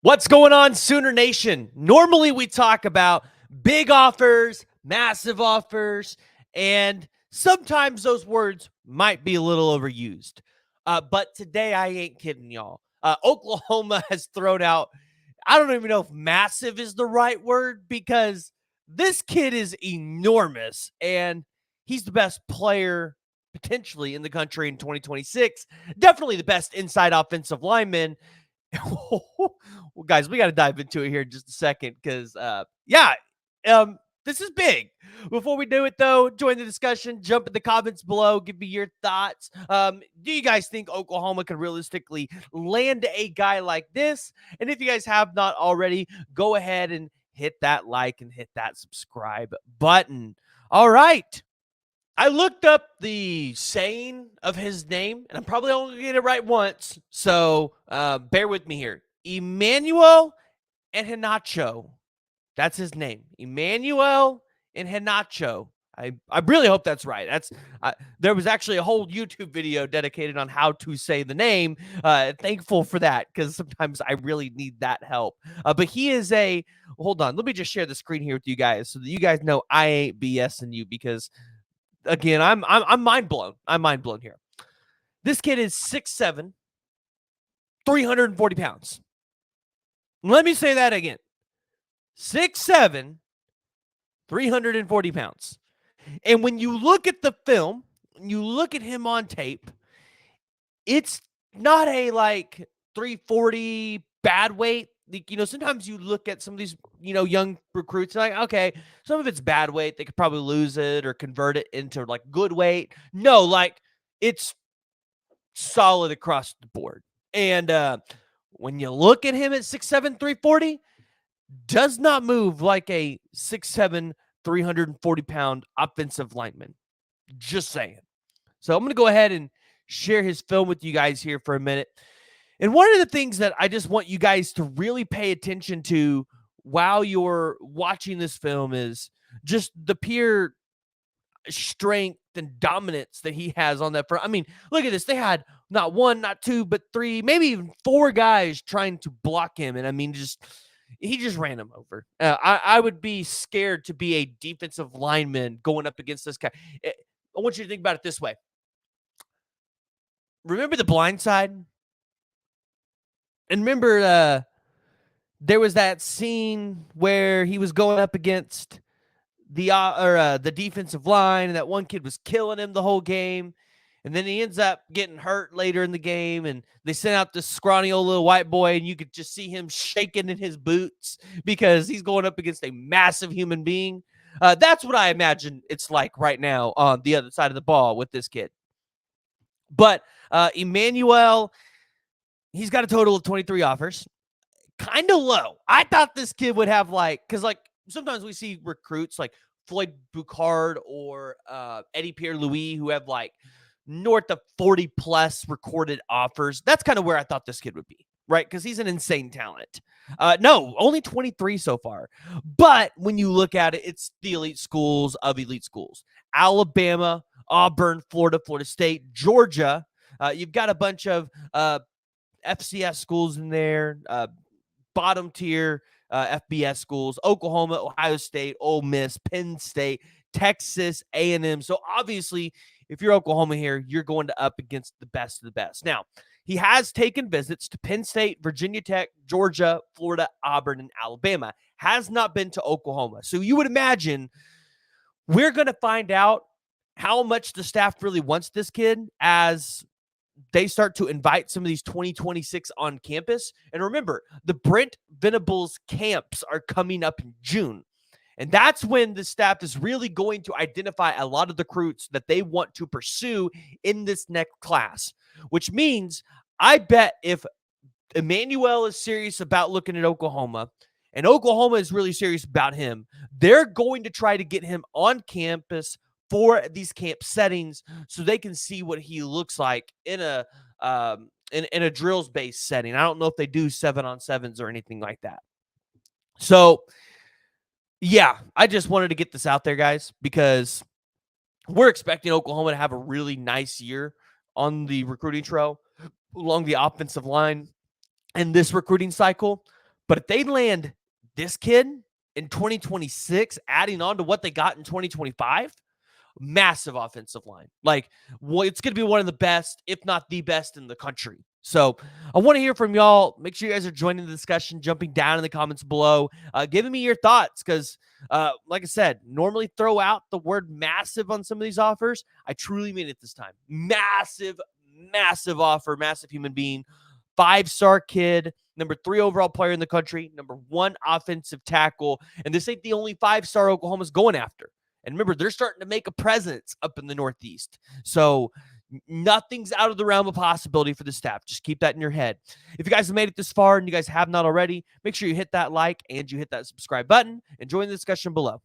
What's going on, Sooner Nation? Normally, we talk about big offers, massive offers, and sometimes those words might be a little overused. But today, I ain't kidding y'all. Oklahoma has thrown out, I don't even know if massive is the right word because this kid is enormous and he's the best player potentially in the country in 2026. Definitely the best inside offensive lineman. Well, guys, we got to dive into it here in just a second because, this is big. Before we do it, though, join the discussion. Jump in the comments below. Give me your thoughts. Do you guys think Oklahoma could realistically land a guy like this? And if you guys have not already, go ahead and hit that like and hit that subscribe button. All right. I looked up the saying of his name, and I'm probably only going to get it right once. So bear with me here. Immanuel Iheanacho. That's his name. Immanuel Iheanacho. I really hope that's right. There was actually a whole YouTube video dedicated on how to say the name. Thankful for that because sometimes I really need that help. But he is hold on. Let me just share the screen here with you guys so that you guys know I ain't BSing you because again, I'm mind blown. I'm mind blown here. This kid is 6'7", 340 pounds. Let me say that again. 6'7", 340 pounds. And when you look at the film, when you look at him on tape, it's not a 340 bad weight. Sometimes you look at some of these, young recruits, like, okay, some of it's bad weight. They could probably lose it or convert it into good weight. No, it's solid across the board. And when you look at him at 6'7", 340, does not move like a 6'7", 340-pound offensive lineman. Just saying. So I'm going to go ahead and share his film with you guys here for a minute. And one of the things that I just want you guys to really pay attention to while you're watching this film is just the pure strength and dominance that he has on that front. I mean, look at this. They had not one, not two, but three, maybe even four guys trying to block him. And I mean, he just ran him over. I would be scared to be a defensive lineman going up against this guy. I want you to think about it this way. Remember The Blind Side? And remember there was that scene where he was going up against the defensive line, and that one kid was killing him the whole game. And then he ends up getting hurt later in the game, and they sent out this scrawny old little white boy, and you could just see him shaking in his boots because he's going up against a massive human being. That's what I imagine it's like right now on the other side of the ball with this kid. But Immanuel, he's got a total of 23 offers. Kind of low. I thought this kid would have because sometimes we see recruits like Floyd Boucard or Eddie Pierre-Louis who have north of 40 plus recorded offers. That's kind of where I thought this kid would be, right? Because he's an insane talent. No, only 23 so far. But when you look at it, it's the elite schools of elite schools. Alabama, Auburn, Florida, Florida State, Georgia. You've got a bunch of FCS schools in there, bottom tier FBS schools, Oklahoma, Ohio State, Ole Miss, Penn State, Texas, A&M. So obviously, if you're Oklahoma here, you're going up against the best of the best. Now, he has taken visits to Penn State, Virginia Tech, Georgia, Florida, Auburn, and Alabama. Has not been to Oklahoma. So you would imagine we're going to find out how much the staff really wants this kid as they start to invite some of these 2026 on campus. And remember, the Brent Venables camps are coming up in June. And that's when the staff is really going to identify a lot of the recruits that they want to pursue in this next class, which means I bet if Immanuel is serious about looking at Oklahoma and Oklahoma is really serious about him, they're going to try to get him on campus for these camp settings so they can see what he looks like in a drills-based setting. I don't know if they do 7-on-7s or anything like that. So, yeah, I just wanted to get this out there, guys, because we're expecting Oklahoma to have a really nice year on the recruiting trail along the offensive line in this recruiting cycle. But if they land this kid in 2026, adding on to what they got in 2025, massive offensive line. Like, well, it's going to be one of the best, if not the best in the country. So I want to hear from y'all. Make sure you guys are joining the discussion, jumping down in the comments below, giving me your thoughts. Because, like I said, normally throw out the word massive on some of these offers. I truly mean it this time. Massive, massive offer, massive human being, 5-star kid, number 3 overall player in the country, number 1 offensive tackle. And this ain't the only 5-star Oklahoma's going after. And remember, they're starting to make a presence up in the Northeast. So nothing's out of the realm of possibility for the staff. Just keep that in your head. If you guys have made it this far and you guys have not already, make sure you hit that like and you hit that subscribe button and join the discussion below.